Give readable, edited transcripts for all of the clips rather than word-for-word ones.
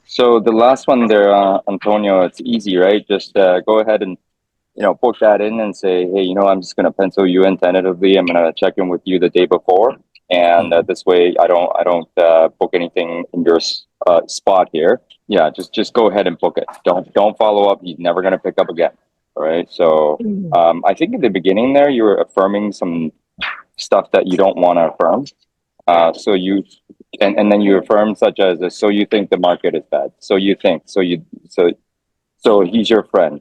So the last one there, Antonio, it's easy, right? Just go ahead and book that in and say, hey, I'm just gonna pencil you in tentatively. I'm gonna check in with you the day before, and this way I don't book anything in your spot here. Yeah, just go ahead and book it. Don't follow up. He's never gonna pick up again. All right. So I think in the beginning there you were affirming some stuff that you don't want to affirm. So you and then you affirm such as this, so you think the market is bad. So you think so he's your friend.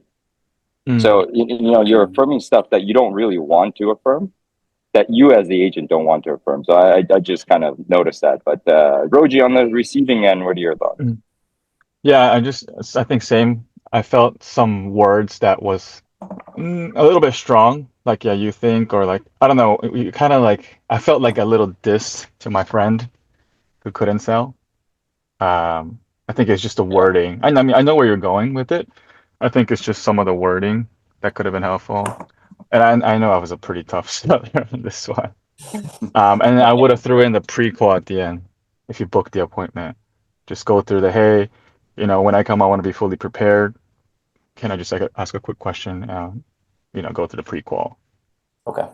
So you're affirming stuff that you don't really want to affirm, that you as the agent don't want to affirm. So I just kind of noticed that. But Roji, on the receiving end, what are your thoughts? Yeah, I think same. I felt some words that was a little bit strong, like yeah, you think, or like I don't know, you kind of like I felt like a little diss to my friend who couldn't sell. I think it's just the Yeah. wording. I mean, I know where you're going with it. I think it's just some of the wording that could have been helpful. And I know I was a pretty tough seller on this one. And I would have threw in the prequel at the end if you booked the appointment. Just go through the, hey, when I come, I want to be fully prepared. Can I just ask a quick question? Go through the prequel. Okay.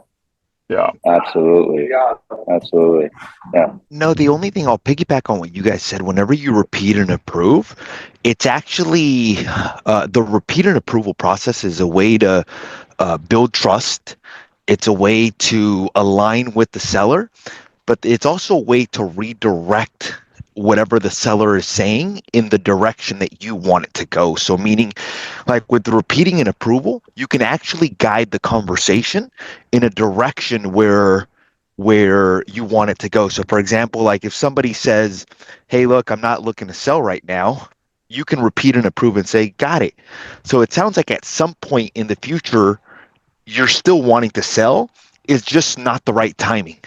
Yeah. Absolutely. Yeah. Absolutely. Yeah. No, the only thing I'll piggyback on what you guys said, whenever you repeat and approve, it's actually the repeat and approval process is a way to build trust. It's a way to align with the seller, but it's also a way to redirect whatever the seller is saying in the direction that you want it to go. So meaning like with repeating and approval, you can actually guide the conversation in a direction where you want it to go. So for example, like if somebody says, hey, look, I'm not looking to sell right now, you can repeat and approve and say, got it. So it sounds like at some point in the future, you're still wanting to sell, is just not the right timing.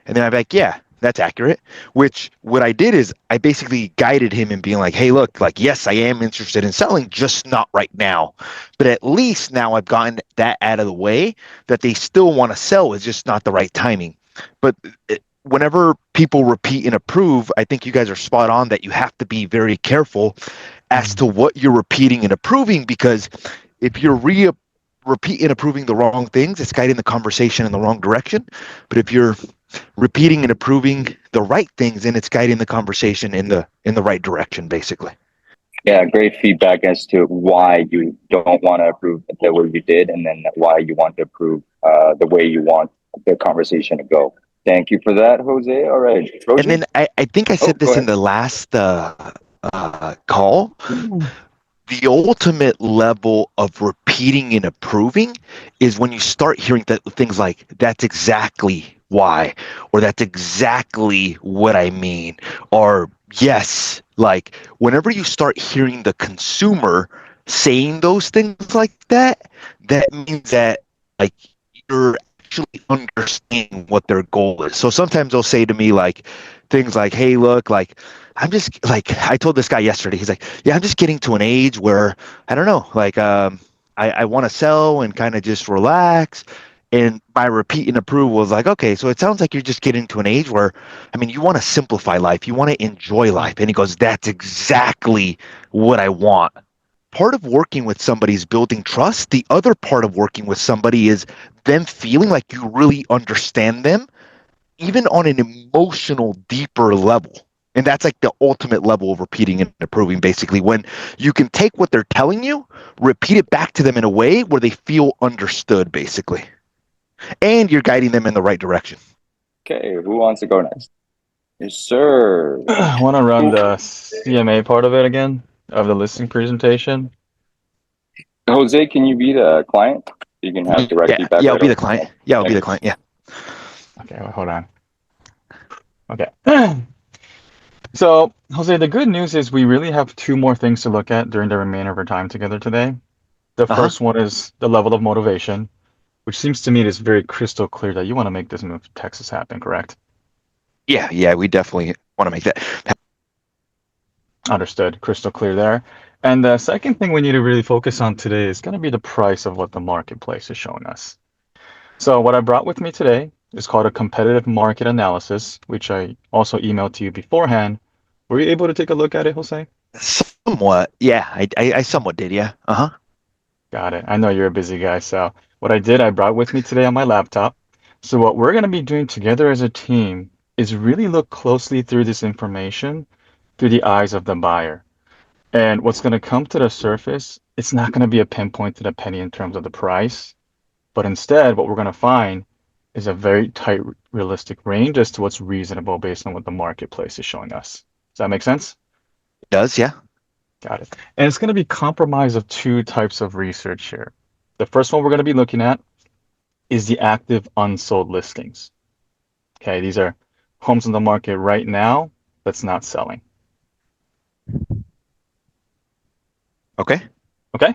And then I'm like, yeah, that's accurate. Which what I did is I basically guided him in being like, hey, look, like, yes, I am interested in selling, just not right now. But at least now I've gotten that out of the way that they still want to sell, is just not the right timing. But whenever people repeat and approve, I think you guys are spot on that you have to be very careful as to what you're repeating and approving, because if you're repeat and approving the wrong things, it's guiding the conversation in the wrong direction. But if you're repeating and approving the right things, then it's guiding the conversation in the right direction, basically. Yeah, great feedback as to why you don't want to approve the way you did, and then why you want to approve the way you want the conversation to go. Thank you for that, Jose. All right, And then I think I said this in the last call. The ultimate level of repeating and approving is when you start hearing things like, that's exactly why, or that's exactly what I mean, or yes, like whenever you start hearing the consumer saying those things like that, that means that like you're actually understanding what their goal is. So sometimes they'll say to me like things like, hey, look, like I'm just like, I told this guy yesterday, he's like, yeah, I'm just getting to an age where I don't know, like I want to sell and kind of just relax. And by repeat and approval was like, okay, so it sounds like you're just getting to an age where, I mean, you want to simplify life, you want to enjoy life. And he goes, that's exactly what I want. Part of working with somebody is building trust. The other part of working with somebody is them feeling like you really understand them, even on an emotional, deeper level. And that's like the ultimate level of repeating and approving, basically, when you can take what they're telling you, repeat it back to them in a way where they feel understood, basically. And you're guiding them in the right direction. Okay, who wants to go next? Yes, sir. I want to run the CMA part of it again, of the listing presentation. Jose, can you be the client? You can have direct feedback. I'll be the client. Yeah, I'll be the client. Yeah. Okay, well, hold on. Okay. So, Jose, the good news is we really have two more things to look at during the remainder of our time together today. The first one is the level of motivation, which seems to me it is very crystal clear that you want to make this move to Texas happen, correct? Yeah, we definitely want to make that happen. Understood. Crystal clear there. And the second thing we need to really focus on today is going to be the price of what the marketplace is showing us. So what I brought with me today is called a competitive market analysis, which I also emailed to you beforehand. Were you able to take a look at it, Jose? Somewhat. Yeah, I somewhat did. Yeah. Uh-huh. Got it. I know you're a busy guy, so what I did, I brought with me today on my laptop. So what we're going to be doing together as a team is really look closely through this information through the eyes of the buyer. And what's going to come to the surface, it's not going to be a pinpoint to the penny in terms of the price, but instead what we're going to find is a very tight, realistic range as to what's reasonable based on what the marketplace is showing us. Does that make sense? It does. Yeah. Got it. And it's going to be comprised of two types of research here. The first one we're going to be looking at is the active unsold listings. Okay, these are homes on the market right now that's not selling. Okay. Okay?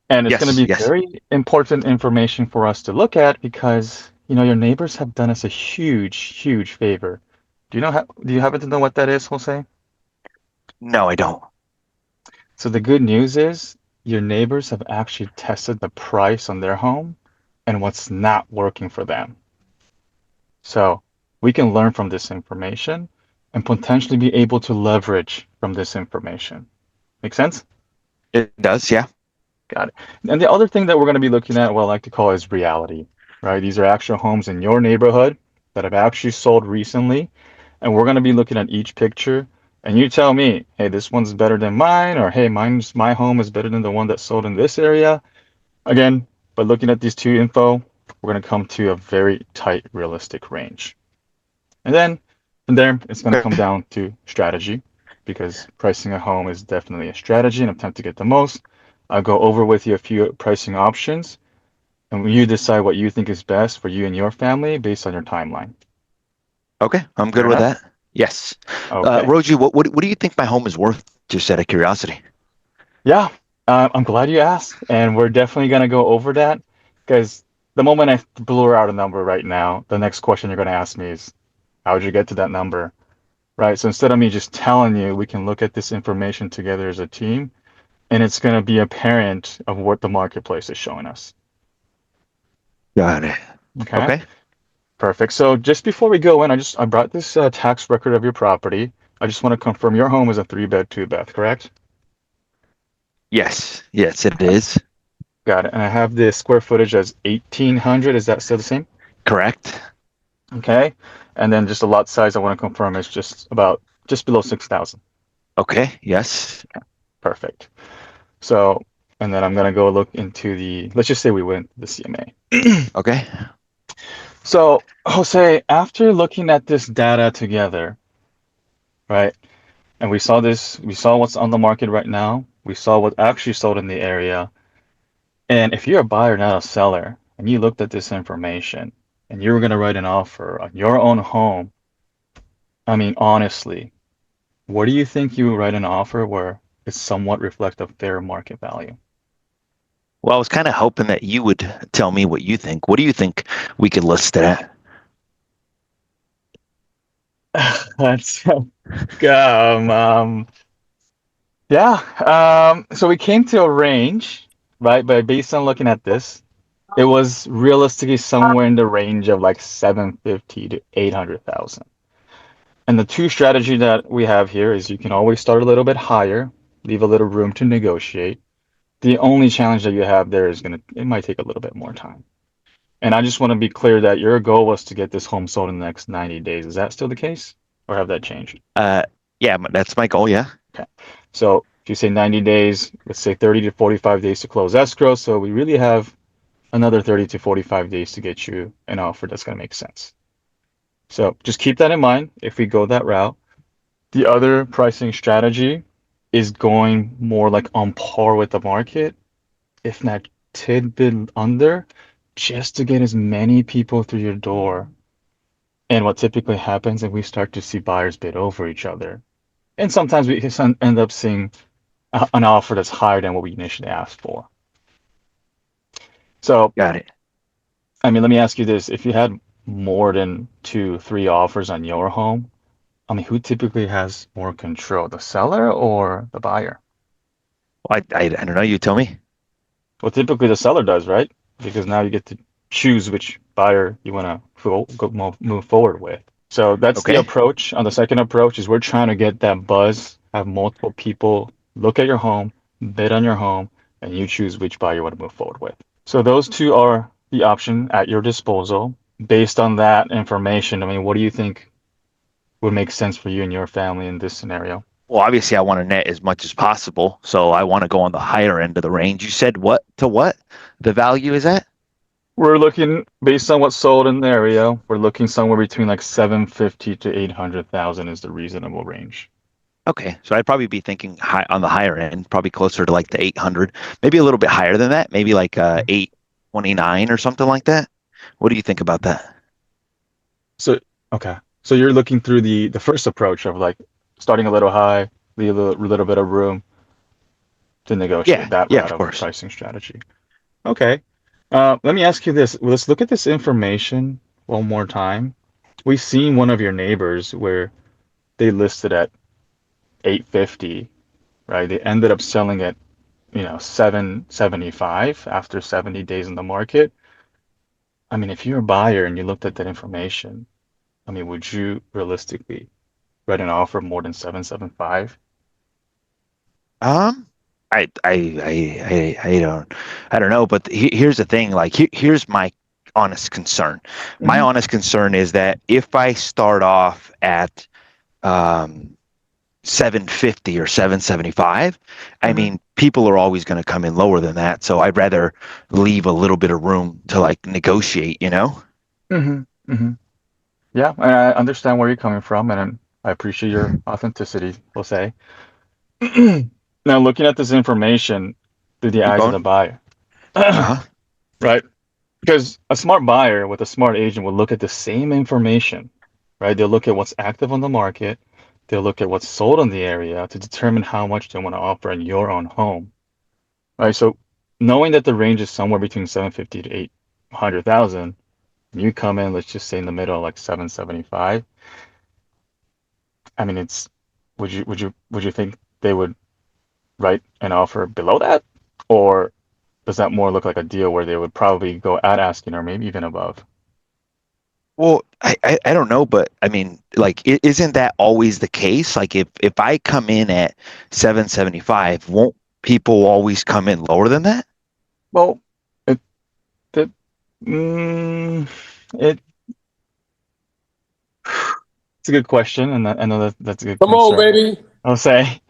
And it's going to Yes. be Yes. very important information for us to look at because, your neighbors have done us a huge, huge favor. Do you happen to know what that is, Jose? No, I don't. So the good news is your neighbors have actually tested the price on their home and what's not working for them. So we can learn from this information and potentially be able to leverage from this information. Make sense? It does. Yeah. Got it. And the other thing that we're going to be looking at, what I like to call is reality, right? These are actual homes in your neighborhood that have actually sold recently. And we're going to be looking at each picture. And you tell me, hey, this one's better than mine, or hey, my home is better than the one that sold in this area. Again, by looking at these two info, we're going to come to a very tight, realistic range. And then from there, it's going to come down to strategy because pricing a home is definitely a strategy and attempt to get the most. I'll go over with you a few pricing options, and you decide what you think is best for you and your family based on your timeline. Okay. I'm Fair good with enough? that. Yes. Okay. Roji, what do you think my home is worth? Just out of curiosity. Yeah, I'm glad you asked, and we're definitely going to go over that because the moment I blur out a number right now, the next question you're going to ask me is, how would you get to that number? Right? So instead of me just telling you, we can look at this information together as a team, and it's going to be apparent of what the marketplace is showing us. Got it. Okay? Okay. Perfect. So just before we go in, I brought this tax record of your property. I just want to confirm your home is a 3-bed, 2-bath, correct? Yes. Yes, it is. Got it. And I have the square footage as 1,800. Is that still the same? Correct. Okay. And then just the lot size I want to confirm is just below 6,000. Okay. Yes. Perfect. So, and then I'm gonna go look into let's just say we went the CMA. Okay. So, Jose, after looking at this data together, right, and we saw what's on the market right now, we saw what actually sold in the area, and if you're a buyer, not a seller, and you looked at this information, and you were gonna write an offer on your own home, I mean, honestly, what do you think you would write an offer where it's somewhat reflect of fair market value? Well, I was kind of hoping that you would tell me what you think. What do you think we could list it at? That's yeah. So we came to a range, right? But based on looking at this, it was realistically somewhere in the range of like 750 to 800,000. And the two strategy that we have here is you can always start a little bit higher, leave a little room to negotiate. The only challenge that you have there is it might take a little bit more time. And I just want to be clear that your goal was to get this home sold in the next 90 days. Is that still the case? Or have that changed? Uh, yeah, that's my goal. Yeah. Okay. So if you say 90 days, let's say 30 to 45 days to close escrow. So we really have another 30 to 45 days to get you an offer that's going to make sense. So just keep that in mind if we go that route. The other pricing strategy is going more like on par with the market, if not tidbit under, just to get as many people through your door. And what typically happens is we start to see buyers bid over each other. And sometimes we end up seeing an offer that's higher than what we initially asked for. So, Got it. I mean, let me ask you this. If you had more than 2, 3 offers on your home, I mean, who typically has more control, the seller or the buyer? I don't know. You tell me. Well, typically the seller does, right? Because now you get to choose which buyer you want to move forward with. So that's the Okay. approach. On the second approach is we're trying to get that buzz, have multiple people look at your home, bid on your home, and you choose which buyer you want to move forward with. So those two are the option at your disposal. Based on that information, I mean, what do you think would make sense for you and your family in this scenario? Well, obviously, I want to net as much as possible, so I want to go on the higher end of the range. You said what to what the value is at? We're looking based on what's sold in the area. We're looking somewhere between like 750 to 800,000 is the reasonable range. Okay, so I'd probably be thinking high on the higher end, probably closer to like the 800, maybe a little bit higher than that, maybe like 829 or something like that. What do you think about that? So okay, so you're looking through the first approach of like starting a little high, leave a little bit of room to negotiate Yeah, that yeah, route of of course. pricing strategy. Okay. Let me ask you this. Let's look at this information one more time. We've seen one of your neighbors where they listed at 850, right? They ended up selling at, 775 after 70 days in the market. I mean, if you're a buyer and you looked at that information, I mean, would you realistically write an offer more than 775? Um, I don't know, but here's the thing. Like, here's my honest concern. My Mm-hmm. honest concern is that if I start off at um 750 or 775, I Mm-hmm. mean, people are always going to come in lower than that. So I'd rather leave a little bit of room to like negotiate, you know? Mm-hmm. Mm-hmm. Yeah, I understand where you're coming from, and I appreciate your authenticity, we'll say. Now, looking at this information through the Keep eyes of going. the buyer, Uh-huh. right? Because a smart buyer with a smart agent will look at the same information, right? They'll look at what's active on the market, they'll look at what's sold in the area to determine how much they want to offer in your own home, right? So, knowing that the range is somewhere between 750 to 800,000, you come in, let's just say in the middle, like 775. I mean, would you think they would write an offer below that, or does that more look like a deal where they would probably go at asking or maybe even above? Well, I don't know, but I mean, like, isn't that always the case? Like, if I come in at 775, won't people always come in lower than that? Well, it, it, mm, it it's a good question, and I know that's a good Come on, concern. baby. I'll say.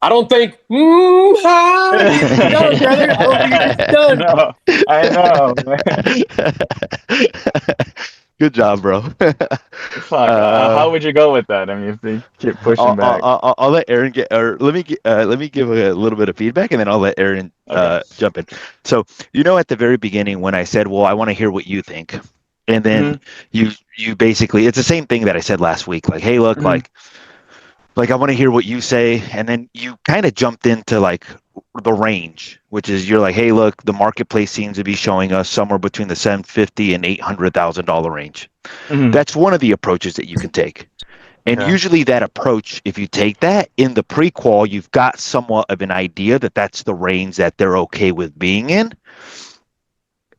I don't think, you get it done, brother. I don't think it gets done. No, I know. Good job, bro. Fuck. How would you go with that? I mean, if they keep pushing back. I'll let Aaron get, or let me give a little bit of feedback, and then I'll let Aaron Okay. jump in. So, at the very beginning when I said, "Well, I want to hear what you think," and then you basically, it's the same thing that I said last week. Like, hey, look, Mm-hmm. like I want to hear what you say, and then you kind of jumped into like the range, which is you're like, hey, look, the marketplace seems to be showing us somewhere between the 750 and $800,000 range. Mm-hmm. That's one of the approaches that you can take. And Okay. usually that approach, if you take that in the pre-qual, you've got somewhat of an idea that that's the range that they're okay with being in.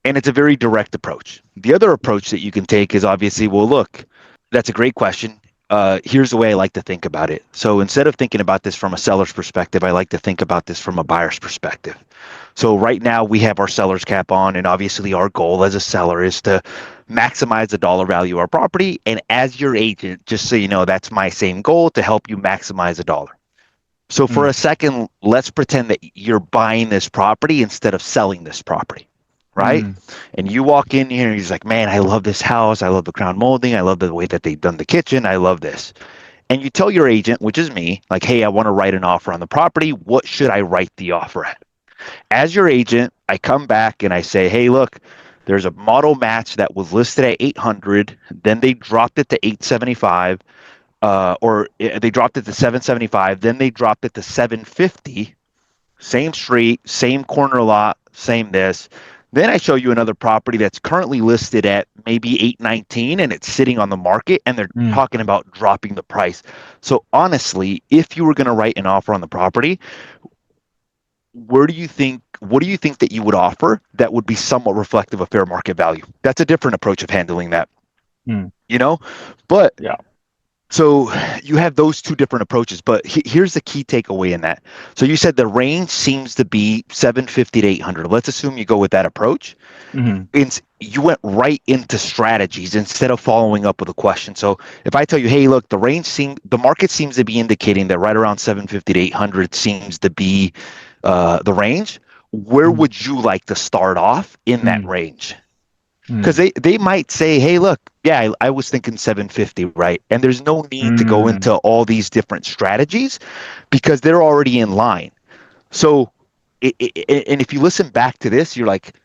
And it's a very direct approach. The other approach that you can take is obviously, well, look, that's a great question. Here's the way I like to think about it. So instead of thinking about this from a seller's perspective, I like to think about this from a buyer's perspective. So right now we have our seller's cap on, and obviously our goal as a seller is to maximize the dollar value of our property. And as your agent, just so you know, that's my same goal, to help you maximize a dollar. So for a second, let's pretend that you're buying this property instead of selling this property, right? Mm-hmm. And you walk in here and he's like, man, I love this house. I love the crown molding. I love the way that they've done the kitchen. I love this. And you tell your agent, which is me, like, hey, I want to write an offer on the property. What should I write the offer at? As your agent, I come back and I say, hey, look, there's a model match that was listed at 800. Then they dropped it to 875, or they dropped it to 775. Then they dropped it to 750. Same street, same corner lot, same this. Then I show you another property that's currently listed at maybe 819 and it's sitting on the market and they're talking about dropping the price. So honestly, if you were going to write an offer on the property, what do you think that you would offer that would be somewhat reflective of fair market value? That's a different approach of handling that, Mm. you know? But Yeah. So you have those two different approaches, but here's the key takeaway in that. So you said the range seems to be 750 to 800. Let's assume you go with that approach. You went right into strategies instead of following up with a question. So if I tell you, hey, look, the market seems to be indicating that right around 750 to 800 seems to be the range. Where would you like to start off in that range? Because they might say, hey, look, yeah, I was thinking 750, right? And there's no need to go into all these different strategies because they're already in line. So, and if you listen back to this, you're like,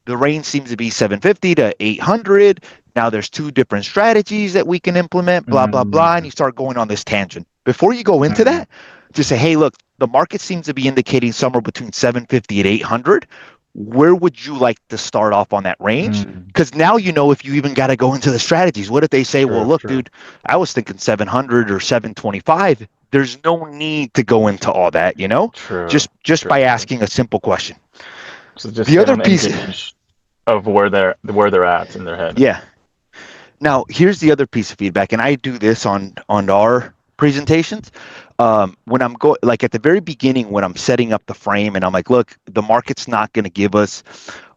the range seems to be 750 to 800. Now there's two different strategies that we can implement, blah, blah, blah. And you start going on this tangent. Before you go into that, just say, hey, look, the market seems to be indicating somewhere between 750 and 800. Where would you like to start off on that range? Because now you know if you even got to go into the strategies. What if they say, well, look, dude, I was thinking 700 or 725. There's no need to go into all that, you know, just by asking a simple question. So just the other piece of where they're at in their head. Yeah. Now here's the other piece of feedback, and I do this on our presentations. When I'm like at the very beginning, when I'm setting up the frame, and I'm like, look, the market's not going to give us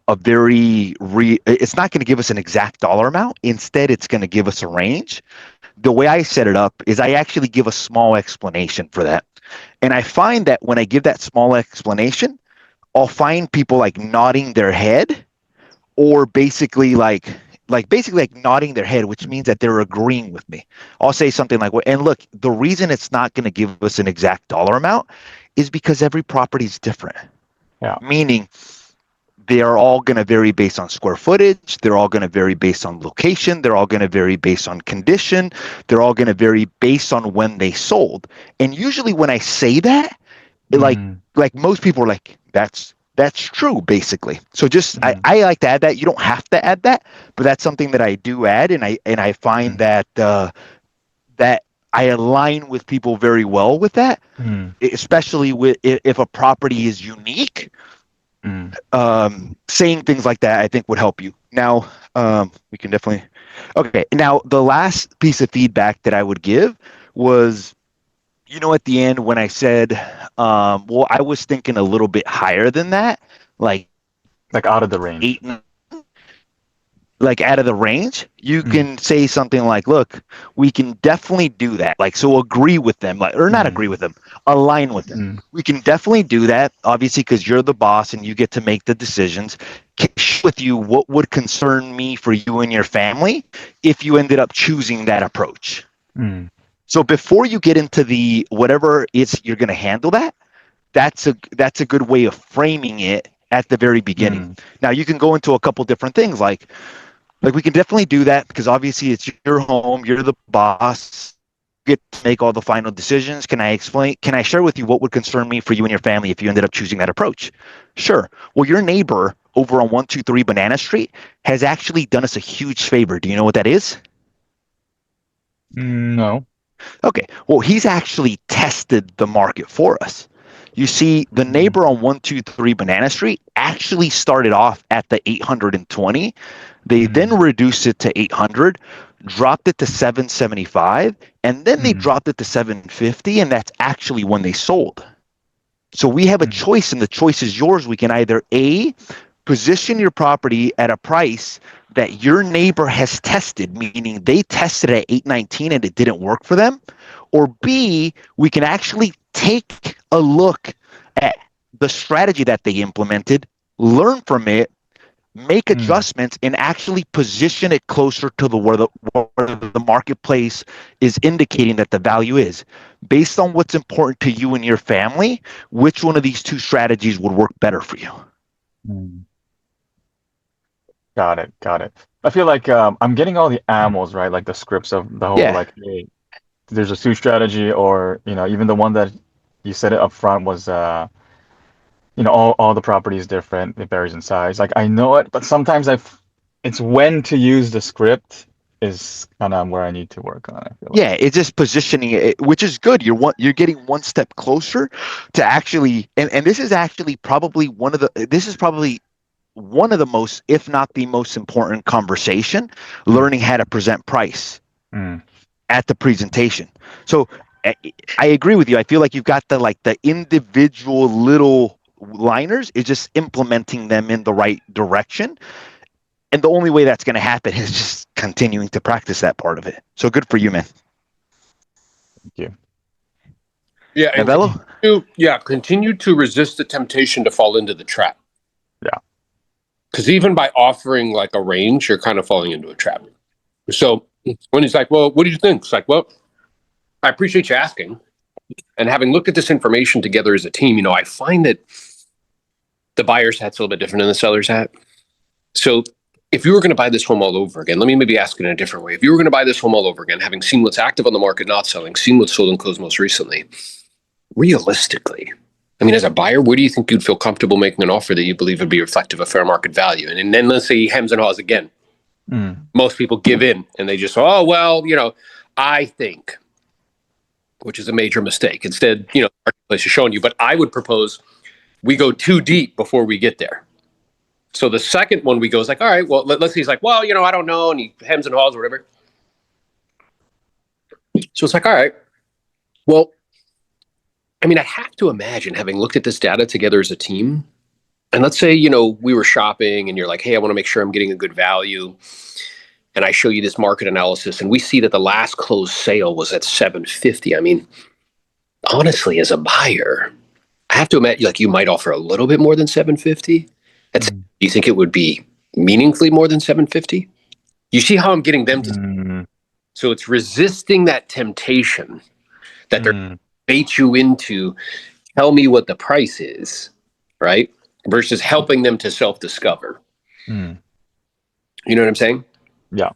it's not going to give us an exact dollar amount. Instead, it's going to give us a range. The way I set it up is I actually give a small explanation for that. And I find that when I give that small explanation, I'll find people like nodding their head, or basically like nodding their head, which means that they're agreeing with me. I'll say something like, well, and look, the reason it's not going to give us an exact dollar amount is because every property is different. Yeah. Meaning they are all going to vary based on square footage. They're all going to vary based on location. They're all going to vary based on condition. They're all going to vary based on when they sold. And usually when I say that, like most people are like, that's true, basically. So just I like to add that. You don't have to add that, but that's something that I do add, and I find that that I align with people very well with that, especially with if a property is unique. Saying things like that, I think, would help you. Now, we can definitely. Okay. Now, the last piece of feedback that I would give was, at the end when I said, well, I was thinking a little bit higher than that, like out of the range. 8, like out of the range, you can say something like, look, we can definitely do that. Like, so agree with them, or not agree with them, align with them. We can definitely do that, obviously, because you're the boss and you get to make the decisions. With you, what would concern me for you and your family if you ended up choosing that approach? So before you get into the whatever you're going to handle that's a good way of framing it at the very beginning. Now you can go into a couple different things like we can definitely do that because obviously it's your home, you're the boss, you get to make all the final decisions. Can I share with you what would concern me for you and your family if you ended up choosing that approach? Sure. Well, your neighbor over on 123 Banana Street has actually done us a huge favor. Do you know what that is? No. Okay, well, he's actually tested the market for us. You see, the neighbor on 123 Banana Street actually started off at the 820. They then reduced it to 800, dropped it to 775, and then they dropped it to 750, and that's actually when they sold. So we have a choice, and the choice is yours. We can either A, position your property at a price that your neighbor has tested, meaning they tested at 819 and it didn't work for them, or B, we can actually take a look at the strategy that they implemented, learn from it, make adjustments, and actually position it closer to where the marketplace is indicating that the value is. Based on what's important to you and your family, which one of these two strategies would work better for you? Got it. I feel like I'm getting all the ammos, right? Like the scripts of the whole, like, hey, there's a two strategy, or, even the one that you said it up front was, all the property is different. It varies in size. Like, I know it, but sometimes it's when to use the script is kind of where I need to work on. I feel like. It's just positioning it, which is good. You're getting one step closer to actually, and this is actually probably one of the most, if not the most important conversation, learning how to present price. at the presentation. So I agree with you. I feel like you've got the individual little liners is just implementing them in the right direction. And the only way that's going to happen is just continuing to practice that part of it. So good for you, man. Thank you. Yeah, and Novello? continue to resist the temptation to fall into the trap. Yeah. Because even by offering like a range, you're kind of falling into a trap. So when he's like, well, what do you think? It's like, well, I appreciate you asking. And having looked at this information together as a team, I find that the buyer's hat's a little bit different than the seller's hat. So if you were going to buy this home all over again, let me maybe ask it in a different way. If you were going to buy this home all over again, having seen what's active on the market, not selling, seen what's sold and closed most recently, realistically, I mean, as a buyer, where do you think you'd feel comfortable making an offer that you believe would be reflective of fair market value? And then let's say he hems and haws again. Most people give in and they just, oh, well, I think, which is a major mistake. Instead, the marketplace is showing you, but I would propose we go too deep before we get there. So the second one we go is like, all right, well, let's see. He's like, well, I don't know. And he hems and haws or whatever. So it's like, all right, well, I mean, I have to imagine having looked at this data together as a team. And let's say, we were shopping and you're like, hey, I want to make sure I'm getting a good value. And I show you this market analysis and we see that the last closed sale was at 750. I mean, honestly, as a buyer, I have to imagine like you might offer a little bit more than 750. Do you think it would be meaningfully more than 750? You see how I'm getting them to. So it's resisting that temptation that they're bait you into, tell me what the price is, right? Versus helping them to self-discover. You know what I'm saying? Yeah.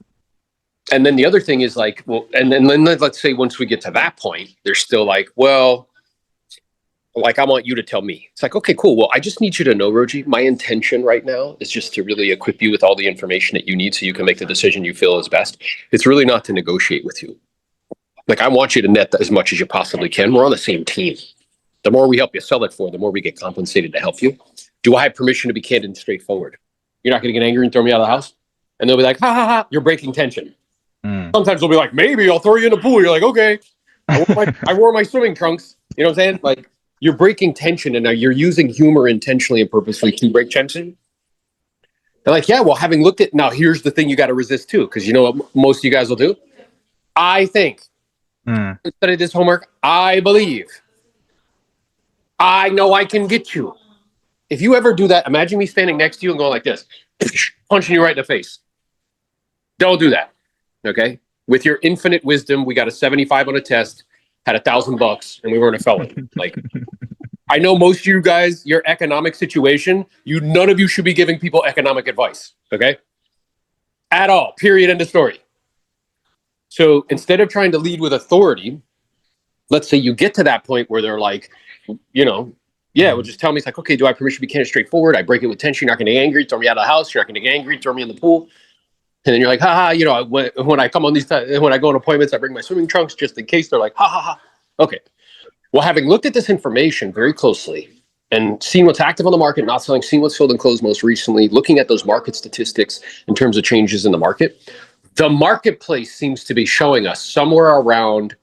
And then the other thing is like, well, and then let's say once we get to that point, they're still like, well, like I want you to tell me. It's like, okay, cool. Well, I just need you to know, Roji, my intention right now is just to really equip you with all the information that you need so you can make the decision you feel is best. It's really not to negotiate with you. Like I want you to net as much as you possibly can. We're on the same team. The more we help you sell it for, the more we get compensated to help you. Do I have permission to be candid and straightforward? You're not going to get angry and throw me out of the house? And they'll be like, ha, ha, ha, you're breaking tension. Sometimes they'll be like, maybe I'll throw you in the pool. You're like, okay. I wore my swimming trunks. You know what I'm saying? Like, you're breaking tension, and now you're using humor intentionally and purposely to break tension. They're like, yeah, well, having looked at, now here's the thing you got to resist too, because you know what most of you guys will do? I think. Study this homework. I believe. I know I can get you. If you ever do that, imagine me standing next to you and going like this, punching you right in the face. Don't do that. Okay? With your infinite wisdom, we got a 75 on a test, had $1,000, and we weren't a felon. Like, I know most of you guys, your economic situation, none of you should be giving people economic advice. Okay? At all. Period. End of story. So instead of trying to lead with authority, let's say you get to that point where they're like, yeah, well, just tell me. It's like, okay, do I have permission to be candid, straightforward? I break it with tension. You're not going to get angry. Throw me out of the house. You're not going to get angry. Throw me in the pool. And then you're like, ha ha. When I come on when I go on appointments, I bring my swimming trunks just in case. They're like, ha ha ha. Okay. Well, having looked at this information very closely and seen what's active on the market, not selling, seeing what's sold and closed most recently, looking at those market statistics in terms of changes in the market, the marketplace seems to be showing us somewhere around.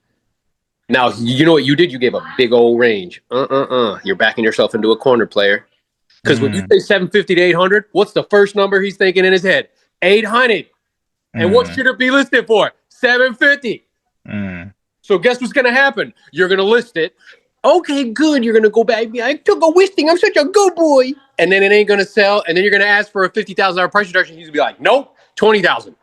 Now, you know what you did? You gave a big old range. You're backing yourself into a corner, player. Because when you say 750 to 800, what's the first number he's thinking in his head? 800. And what should it be listed for? 750. So guess what's going to happen? You're going to list it. Okay, good. You're going to go back. I took a listing. I'm such a good boy. And then it ain't going to sell. And then you're going to ask for a $50,000 price reduction. He's going to be like, nope, 20,000.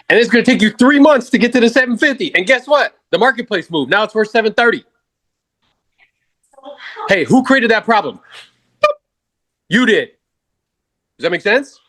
And it's going to take you 3 months to get to the 750. And guess what? The marketplace moved. Now it's worth 730. Hey, who created that problem? You did. Does that make sense?